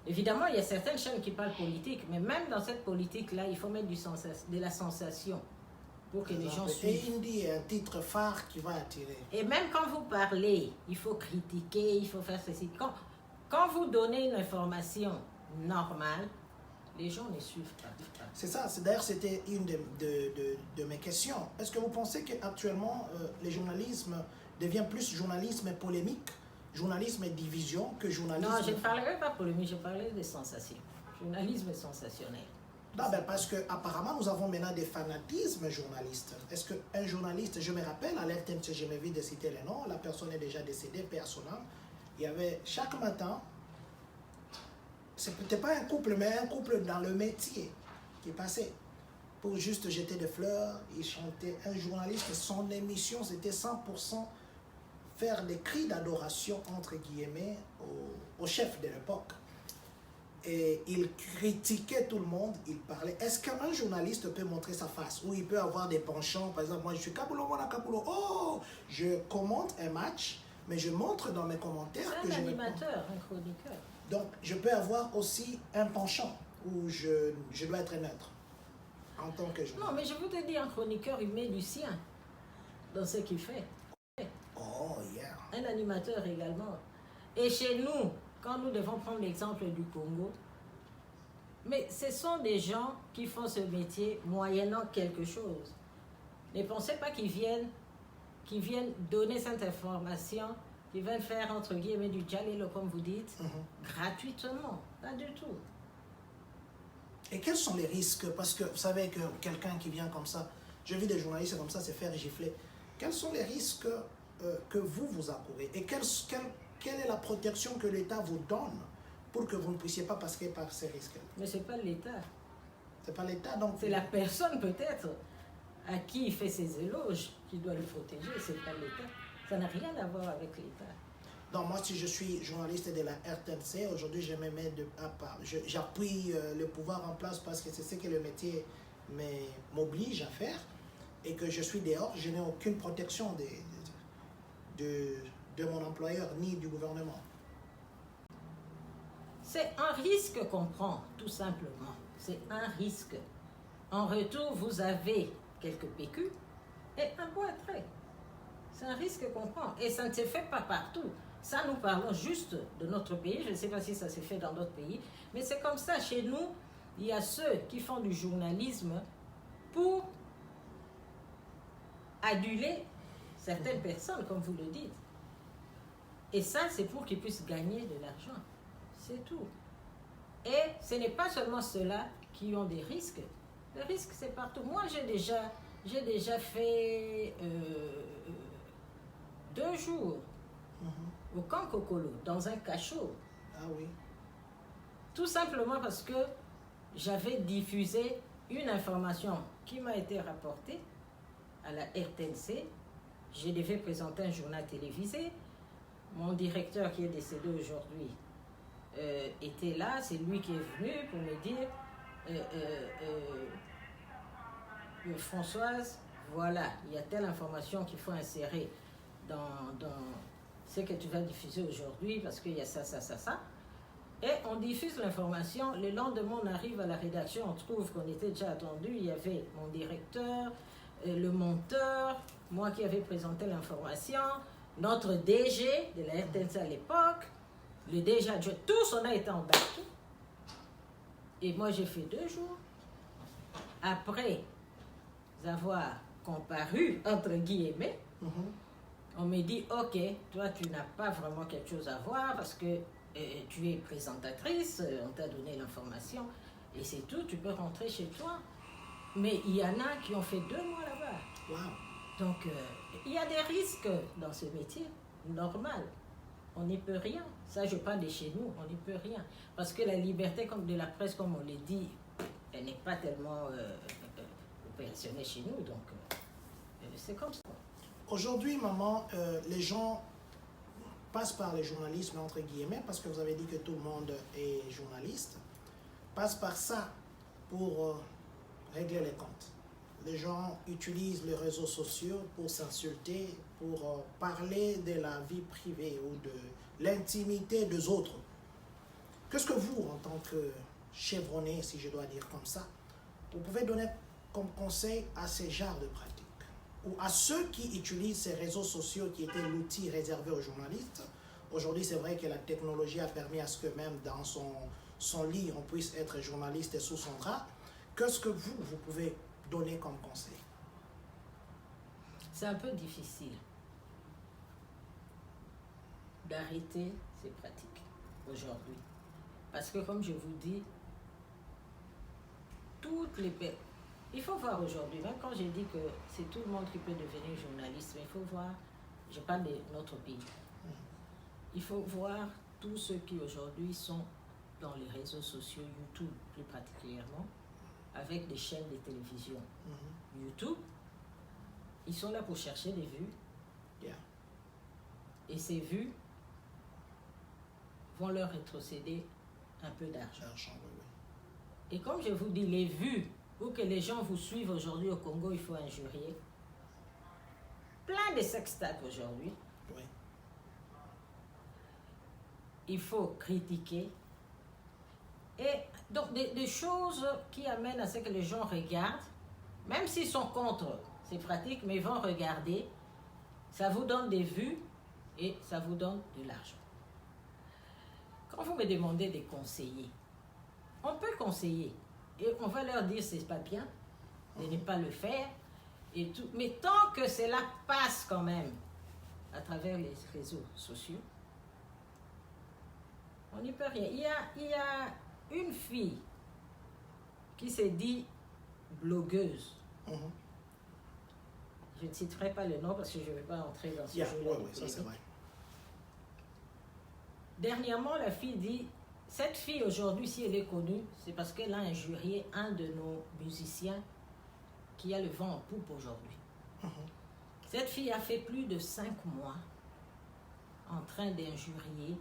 Évidemment, il y a certaines chaînes qui parlent politique, mais même dans cette politique-là, il faut mettre de la sensation pour que les gens suivent. Et Indie est un titre phare qui va attirer. Et même quand vous parlez, il faut critiquer, il faut faire ceci. Quand vous donnez une information normale, les gens ne suivent pas. C'est ça, d'ailleurs c'était une de mes questions. Est-ce que vous pensez qu'actuellement, le journalisme devient plus journalisme polémique, journalisme division que journalisme... Non, je ne parlerai pas polémique, je parlais de sensation. Journalisme sensationnel. Non, ben parce qu'apparemment, nous avons maintenant des fanatismes journalistes. Est-ce qu'un journaliste, je me rappelle, à l'RTNC, je m'évite de citer les noms, la personne est déjà décédée, personnelle. Il y avait chaque matin, c'était pas un couple, mais un couple dans le métier qui passait pour juste jeter des fleurs. Il chantait, un journaliste, son émission, c'était 100% faire des cris d'adoration, entre guillemets, au chef de l'époque. Et il critiquait tout le monde, il parlait. Est-ce qu'un journaliste peut montrer sa face? Ou il peut avoir des penchants? Par exemple, moi je suis Kabulo, Mona Kabulo. Oh, je commente un match, mais je montre dans mes commentaires que c'est un animateur, un chroniqueur. Donc, je peux avoir aussi un penchant où je dois être neutre en tant que journaliste. Non, mais je vous ai dit, un chroniqueur, il met du sien dans ce qu'il fait. Oh, yeah. Un animateur également. Et chez nous, quand nous devons prendre l'exemple du Congo, mais ce sont des gens qui font ce métier moyennant quelque chose. Ne pensez pas qu'ils viennent donner cette information, qu'ils viennent faire entre guillemets du djalelo, comme vous dites, gratuitement. Pas du tout. Et quels sont les risques? Parce que vous savez que quelqu'un qui vient comme ça, je vis des journalistes comme ça se faire gifler. Quels sont les risques que vous accourez? Et quelle est la protection que l'État vous donne pour que vous ne puissiez pas passer par ces risques? Mais ce n'est pas l'État. C'est pas l'État, donc... C'est la personne peut-être à qui il fait ses éloges qui doit le protéger, c'est pas l'État. Ça n'a rien à voir avec l'État. Donc moi, si je suis journaliste de la RTNC, aujourd'hui je me mets à part. J'appuie le pouvoir en place parce que c'est ce que le métier m'oblige à faire et que je suis dehors, je n'ai aucune protection de mon employeur ni du gouvernement. C'est un risque qu'on prend, tout simplement. C'est un risque. En retour, vous avez quelques PQ et un bon attrait. C'est un risque qu'on prend. Et ça ne se fait pas partout. Ça, nous parlons juste de notre pays. Je ne sais pas si ça s'est fait dans d'autres pays. Mais c'est comme ça. Chez nous, il y a ceux qui font du journalisme pour aduler certaines personnes, comme vous le dites. Et ça, c'est pour qu'ils puissent gagner de l'argent. C'est tout. Et ce n'est pas seulement ceux-là qui ont des risques. Le risque, c'est partout. Moi, j'ai déjà fait 2 jours au camp Kokolo, dans un cachot. Ah oui. Tout simplement parce que j'avais diffusé une information qui m'a été rapportée à la RTNC. Je devais présenter un journal télévisé. Mon directeur qui est décédé aujourd'hui était là, c'est lui qui est venu pour me dire Françoise, voilà, il y a telle information qu'il faut insérer dans ce que tu vas diffuser aujourd'hui parce qu'il y a ça. Et on diffuse l'information. Le lendemain, on arrive à la rédaction, on trouve qu'on était déjà attendu. Il y avait mon directeur, le monteur, moi qui avais présenté l'information, notre DG de la RTNC à l'époque, le DG adjoint, tous on a été embarqués. Et moi, j'ai fait 2 jours. Après avoir comparu, entre guillemets, on me dit, ok, toi, tu n'as pas vraiment quelque chose à voir parce que tu es présentatrice, on t'a donné l'information et c'est tout, tu peux rentrer chez toi. Mais il y en a qui ont fait 2 mois là-bas. Wow. Donc, il y a des risques dans ce métier, normal. On n'y peut rien. Ça, je parle de chez nous, on n'y peut rien. Parce que la liberté comme de la presse, comme on l'a dit, elle n'est pas tellement opérationnelle chez nous. Donc, c'est comme ça. Aujourd'hui, maman, les gens passent par le journalisme, entre guillemets, parce que vous avez dit que tout le monde est journaliste, passent par ça pour régler les comptes. Les gens utilisent les réseaux sociaux pour s'insulter, pour parler de la vie privée ou de l'intimité des autres. Qu'est-ce que vous, en tant que chevronné, si je dois dire comme ça, vous pouvez donner comme conseil à ces genres de pratiques ou à ceux qui utilisent ces réseaux sociaux qui étaient l'outil réservé aux journalistes? Aujourd'hui, c'est vrai que la technologie a permis à ce que même dans son lit, on puisse être journaliste sous son drap. Qu'est-ce que vous pouvez donner comme conseil? C'est un peu difficile d'arrêter ces pratiques aujourd'hui. Parce que comme je vous dis, toutes les personnes, il faut voir aujourd'hui, même quand j'ai dit que c'est tout le monde qui peut devenir journaliste, mais il faut voir, je parle de notre pays, il faut voir tous ceux qui aujourd'hui sont dans les réseaux sociaux, YouTube plus particulièrement, avec des chaînes de télévision. YouTube, ils sont là pour chercher des vues. Yeah. Et ces vues vont leur rétrocéder un peu d'argent. Et comme je vous dis, les vues, pour que les gens vous suivent aujourd'hui au Congo, il faut injurier. Plein de sextapes aujourd'hui. Oui. Il faut critiquer. Et donc des choses qui amènent à ce que les gens regardent, même s'ils sont contre ces pratiques, mais ils vont regarder, ça vous donne des vues et ça vous donne de l'argent. Quand vous me demandez de conseiller, on peut conseiller et on va leur dire c'est pas bien de ne pas le faire et tout, mais tant que cela passe quand même à travers les réseaux sociaux, on n'y peut rien. Il y a une fille qui s'est dit blogueuse. Je ne citerai pas le nom parce que je ne vais pas entrer dans ce jeu-là. Oui, ça c'est vrai. Dernièrement, la fille dit, cette fille aujourd'hui, si elle est connue, c'est parce qu'elle a injurié un de nos musiciens qui a le vent en poupe aujourd'hui. Cette fille a fait plus de 5 mois en train d'injurier,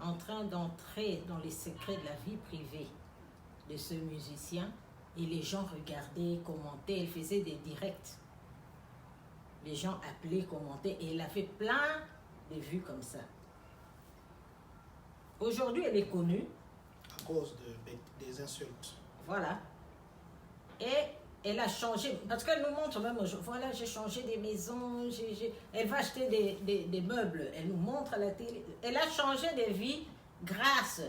en train d'entrer dans les secrets de la vie privée de ce musicien, et les gens regardaient, commentaient, elle faisait des directs. Les gens appelaient, commentaient, et elle a fait plein de vues comme ça. Aujourd'hui, elle est connue. À cause des insultes. Voilà. Et elle a changé, parce qu'elle nous montre même, voilà, j'ai changé des maisons, elle va acheter des meubles, elle nous montre à la télé. Elle a changé de vie grâce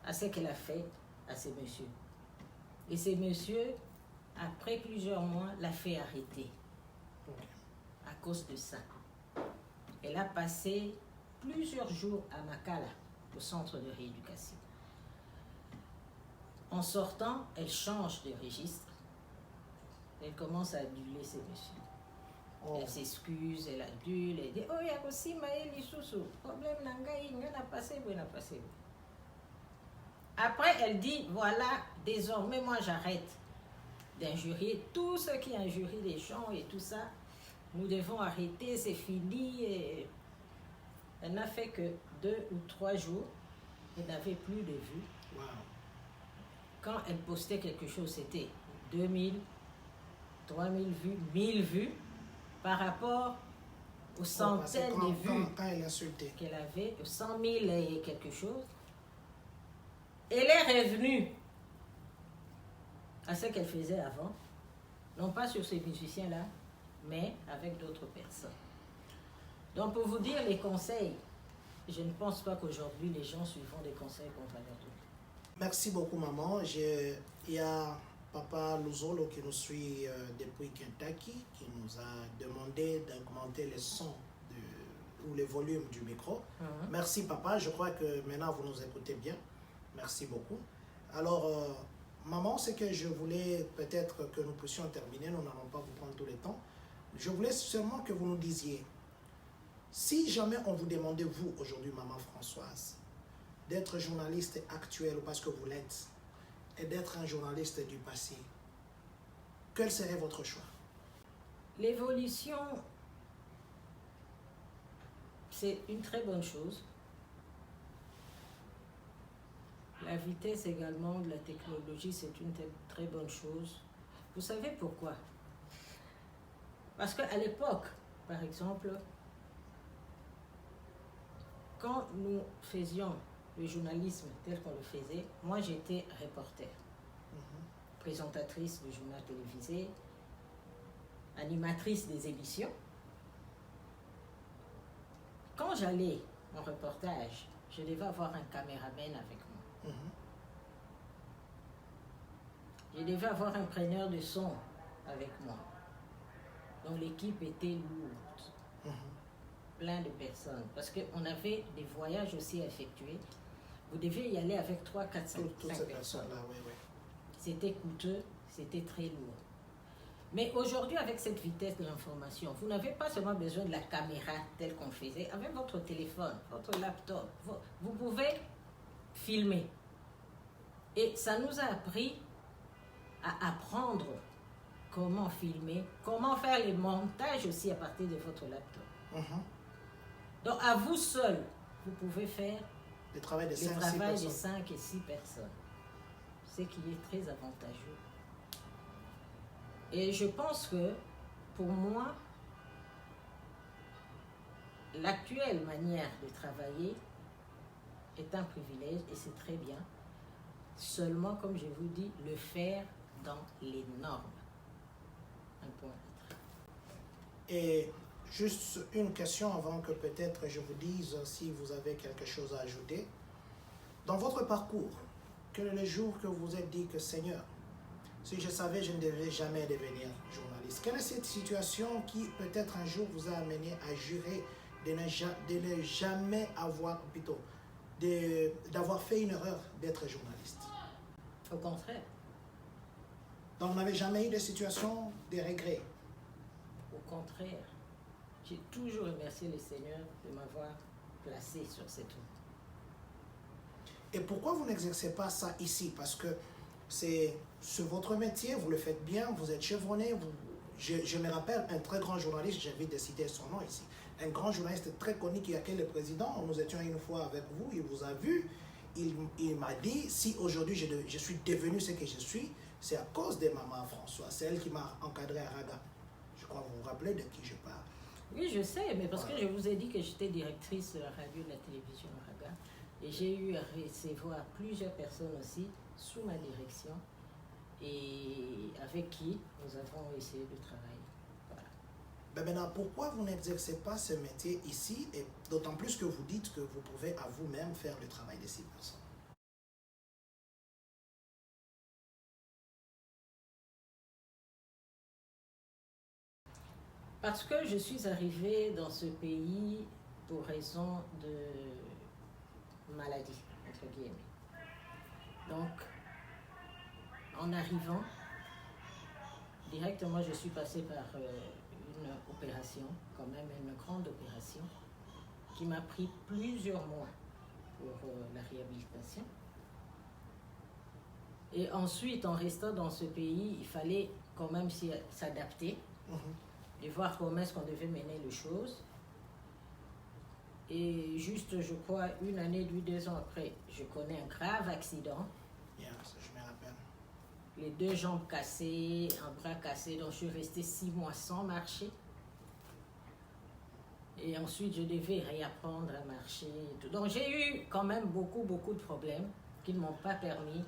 à ce qu'elle a fait à ces messieurs. Et ces messieurs, après plusieurs mois, l'a fait arrêter. À cause de ça. Elle a passé plusieurs jours à Makala, au centre de rééducation. En sortant, elle change de registre. Elle commence à aduler ces messieurs. Elle s'excuse, elle adule, elle dit « Oh, il y a aussi Maël Issoussou. Problème nangaï, il y en a passé, il y en a passé. » Après, elle dit « Voilà, désormais, moi, j'arrête d'injurier tous ceux qui injurient les gens et tout ça. Nous devons arrêter, c'est fini. » Et elle n'a fait que 2 ou 3 jours. elle n'avait plus de vues. Wow. Quand elle postait quelque chose, c'était 2000, 3000 vues, 1000 vues, par rapport aux centaines de vues quand elle insultait. qu'elle avait, 100 000 et quelque chose. Elle est revenue à ce qu'elle faisait avant, non pas sur ces musiciens-là, mais avec d'autres personnes. Donc pour vous dire les conseils, je ne pense pas qu'aujourd'hui les gens suivront des conseils qu'on va leur donner. Merci beaucoup, maman. Il y a Papa Luzolo qui nous suit depuis Kentucky, qui nous a demandé d'augmenter le son ou le volume du micro. Merci, papa. Je crois que maintenant vous nous écoutez bien. Merci beaucoup. Alors, maman, c'est que je voulais peut-être que nous puissions terminer. Nous n'allons pas vous prendre tout le temps. Je voulais seulement que vous nous disiez, si jamais on vous demandait, vous, aujourd'hui, maman Françoise, d'être journaliste actuel parce que vous l'êtes, et d'être un journaliste du passé, quel serait votre choix? L'évolution, c'est une très bonne chose. La vitesse également de la technologie, c'est une très bonne chose. Vous savez pourquoi? Parce qu'à l'époque, par exemple, quand nous faisions le journalisme tel qu'on le faisait, moi j'étais reporter, présentatrice de journal télévisé, animatrice des émissions. Quand j'allais en reportage, je devais avoir un caméraman avec moi. Je devais avoir un preneur de son avec moi. Donc l'équipe était lourde. Plein de personnes. Parce qu'on avait des voyages aussi à effectuer. Vous deviez y aller avec 3, 4, 5 personnes. Oui. C'était coûteux, c'était très lourd. Mais aujourd'hui, avec cette vitesse de l'information, vous n'avez pas seulement besoin de la caméra telle qu'on faisait. Avec votre téléphone, votre laptop, vous pouvez filmer. Et ça nous a appris à apprendre comment filmer, comment faire les montages aussi à partir de votre laptop. Donc, à vous seul, vous pouvez faire le travail de 5 et 6 personnes. Ce qui est très avantageux. Et je pense que, pour moi, l'actuelle manière de travailler est un privilège et c'est très bien. Seulement, comme je vous dis, le faire dans les normes. Un point. Et juste une question avant que peut-être je vous dise si vous avez quelque chose à ajouter. Dans votre parcours, quel est le jour que vous vous êtes dit que Seigneur, si je savais, je ne devais jamais devenir journaliste? Quelle est cette situation qui peut-être un jour vous a amené à jurer de ne jamais avoir, plutôt, d'avoir fait une erreur d'être journaliste? Au contraire. Donc vous n'avez jamais eu de situation de regret? Au contraire. J'ai toujours remercié le Seigneur de m'avoir placé sur cette route. Et pourquoi vous n'exercez pas ça ici? Parce que c'est votre métier, vous le faites bien, vous êtes chevronné. Je me rappelle un très grand journaliste, j'invite de citer son nom ici, un grand journaliste très connu qui accueille le président. Nous étions une fois avec vous, il vous a vu. Il m'a dit, si aujourd'hui je suis devenu ce que je suis, c'est à cause de maman Françoise. C'est elle qui m'a encadré à Raga. Je crois que vous vous rappelez de qui je parle. Oui, je sais, mais parce que je vous ai dit que j'étais directrice de la radio et de la télévision à Raga. Et j'ai eu à recevoir plusieurs personnes aussi sous ma direction et avec qui nous avons essayé de travailler. Voilà. Ben maintenant, pourquoi vous n'exercez pas ce métier ici, et d'autant plus que vous dites que vous pouvez à vous-même faire le travail de 6 personnes? Parce que je suis arrivée dans ce pays pour raison de maladie, entre guillemets. Donc, en arrivant, directement, je suis passée par une opération, quand même une grande opération, qui m'a pris plusieurs mois pour la réhabilitation. Et ensuite, en restant dans ce pays, il fallait quand même s'adapter, de voir comment est-ce qu'on devait mener les choses. Et juste, je crois, 1 année, 2 ans après, je connais un grave accident. Yeah, ça, je me rappelle. Les 2 jambes cassées, un bras cassé, donc je suis restée 6 mois sans marcher. Et ensuite, je devais réapprendre à marcher. Et tout. Donc, j'ai eu quand même beaucoup de problèmes qui ne m'ont pas permis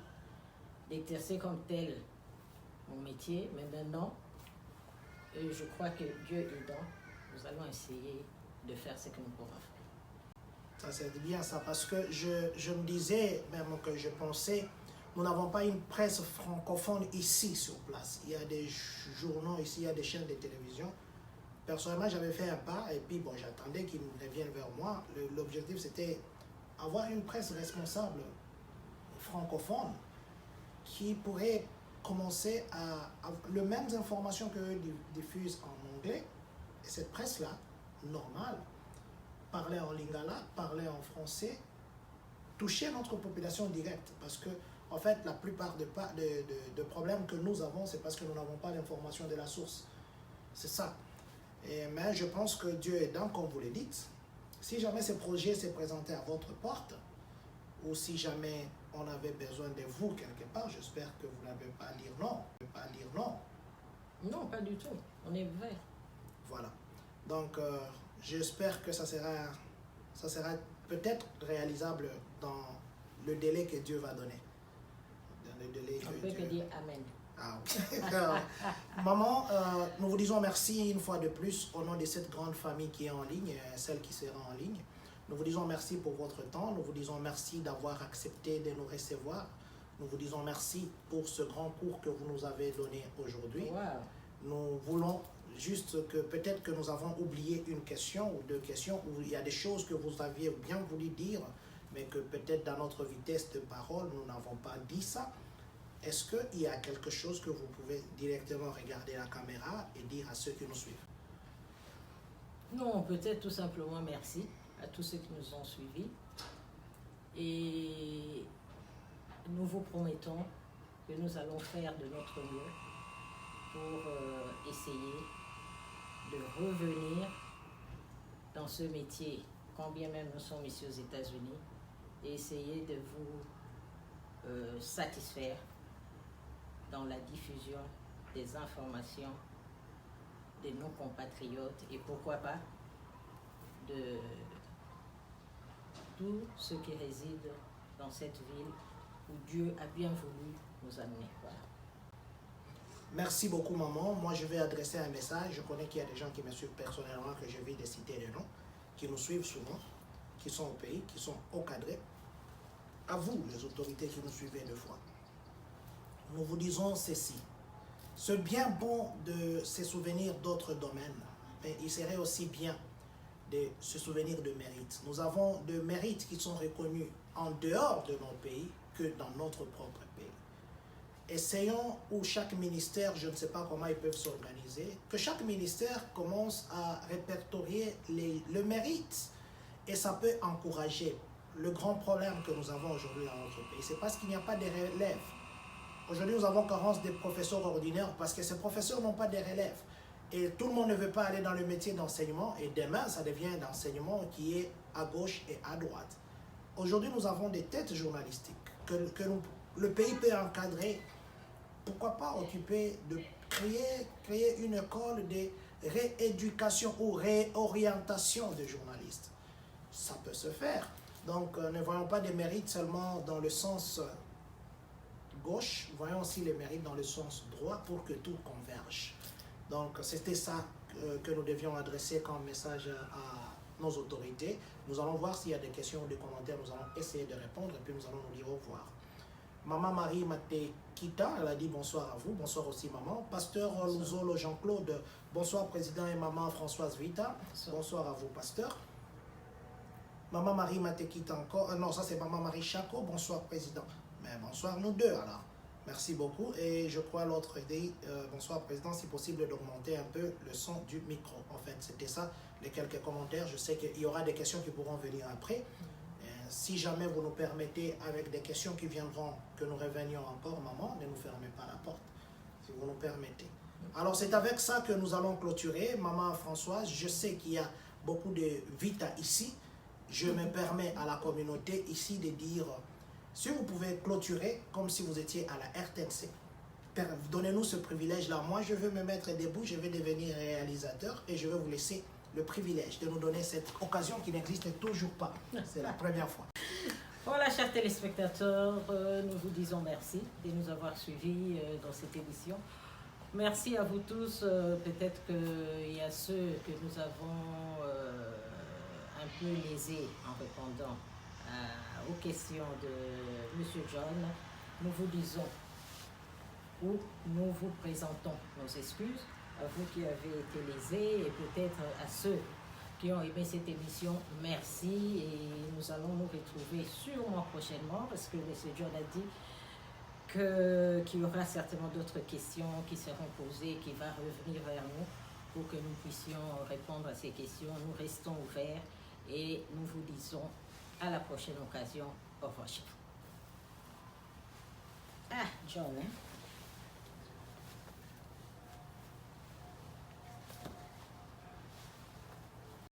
d'exercer comme tel mon métier. Mais maintenant, je crois que Dieu aidant, nous allons essayer de faire ce que nous pourrons faire. Ça, c'est bien ça, parce que je me disais, même que je pensais, nous n'avons pas une presse francophone ici sur place. Il y a des journaux ici, il y a des chaînes de télévision. Personnellement, j'avais fait un pas et puis bon, j'attendais qu'ils reviennent vers moi. L'objectif, c'était avoir une presse responsable francophone qui pourrait commencer à les mêmes informations qu'eux diffusent en anglais. Et cette presse-là, normale, parler en lingala, parler en français, toucher notre population directe. Parce que, en fait, la plupart de problèmes que nous avons, c'est parce que nous n'avons pas d'information de la source. C'est ça. Mais je pense que Dieu aidant, comme vous le dites, si jamais ce projet s'est présenté à votre porte, ou si jamais on avait besoin de vous quelque part, j'espère que vous n'avez pas à dire non. Pas à dire non. Non, pas du tout. On est vrai. Voilà. Donc, j'espère que ça sera peut-être réalisable dans le délai que Dieu va donner. Dans le délai On peut que dire Amen. Ah, okay. Maman, nous vous disons merci une fois de plus au nom de cette grande famille qui est en ligne, celle qui sera en ligne. Nous vous disons merci pour votre temps, nous vous disons merci d'avoir accepté de nous recevoir. Nous vous disons merci pour ce grand cours que vous nous avez donné aujourd'hui. Wow. Nous voulons juste que peut-être que nous avons oublié une question ou 2 questions, où il y a des choses que vous aviez bien voulu dire, mais que peut-être dans notre vitesse de parole, nous n'avons pas dit ça. Est-ce qu'il y a quelque chose que vous pouvez directement regarder la caméra et dire à ceux qui nous suivent? Non, peut-être tout simplement merci à tous ceux qui nous ont suivis. Et nous vous promettons que nous allons faire de notre mieux pour essayer de revenir dans ce métier, quand bien même nous sommes ici aux États-Unis, et essayer de vous satisfaire dans la diffusion des informations de nos compatriotes et pourquoi pas de tout ce qui réside dans cette ville où Dieu a bien voulu nous amener. Voilà. Merci beaucoup, maman. Moi, je vais adresser un message. Je connais qu'il y a des gens qui me suivent personnellement, que je vais de citer les noms, qui nous suivent souvent, qui sont au pays, qui sont au cadre. À vous, les autorités qui nous suivez 2 fois. Nous vous disons ceci. C'est bien bon de se souvenir d'autres domaines, mais il serait aussi bien de se souvenir de mérites. Nous avons des mérites qui sont reconnus en dehors de nos pays que dans notre propre pays. Essayons, où chaque ministère, je ne sais pas comment ils peuvent s'organiser, que chaque ministère commence à répertorier le mérite, et ça peut encourager. Le grand problème que nous avons aujourd'hui dans notre pays, c'est parce qu'il n'y a pas de relève. Aujourd'hui, nous avons carence des professeurs ordinaires parce que ces professeurs n'ont pas de relève. Et tout le monde ne veut pas aller dans le métier d'enseignement. Et demain, ça devient l'enseignement qui est à gauche et à droite. Aujourd'hui, nous avons des têtes journalistiques que le pays peut encadrer. Pourquoi pas occuper de créer une école de rééducation ou réorientation des journalistes. Ça peut se faire. Donc, ne voyons pas des mérites seulement dans le sens gauche, voyons aussi les mérites dans le sens droit pour que tout converge. Donc, c'était ça que nous devions adresser comme message à nos autorités. Nous allons voir s'il y a des questions ou des commentaires, nous allons essayer de répondre et puis nous allons nous dire au revoir. Maman Marie Matekita, elle a dit bonsoir à vous, bonsoir aussi maman. Pasteur Luzolo Jean-Claude, bonsoir président et maman Françoise Vita, bonsoir à vous pasteur. Maman Marie Matekita encore, non ça c'est maman Marie Chaco, bonsoir président. Mais bonsoir nous deux alors. Merci beaucoup. Et je crois l'autre dit bonsoir président, si possible d'augmenter un peu le son du micro. En fait, c'était ça, les quelques commentaires. Je sais qu'il y aura des questions qui pourront venir après. Si jamais vous nous permettez, avec des questions qui viendront, que nous revenions encore, maman, ne nous fermez pas la porte, si vous nous permettez. Alors c'est avec ça que nous allons clôturer. Maman Françoise, je sais qu'il y a beaucoup de vita ici. je me permets à la communauté ici de dire, si vous pouvez clôturer comme si vous étiez à la RTNC, donnez-nous ce privilège-là. Moi, je veux me mettre debout, je vais devenir réalisateur et je vais vous laisser le privilège de nous donner cette occasion qui n'existe toujours pas. C'est la première fois. Voilà, chers téléspectateurs, nous vous disons merci de nous avoir suivis dans cette émission. Merci à vous tous. Peut-être qu'il y a ceux que nous avons un peu lésés en répondant aux questions de M. John. Nous vous disons ou nous vous présentons nos excuses à vous qui avez été lésés et peut-être à ceux qui ont aimé cette émission, merci, et nous allons nous retrouver sûrement prochainement parce que M. John a dit qu'il y aura certainement d'autres questions qui seront posées, qui va revenir vers nous pour que nous puissions répondre à ces questions. Nous restons ouverts et nous vous disons à la prochaine occasion. Au revoir. Ah, John, hein?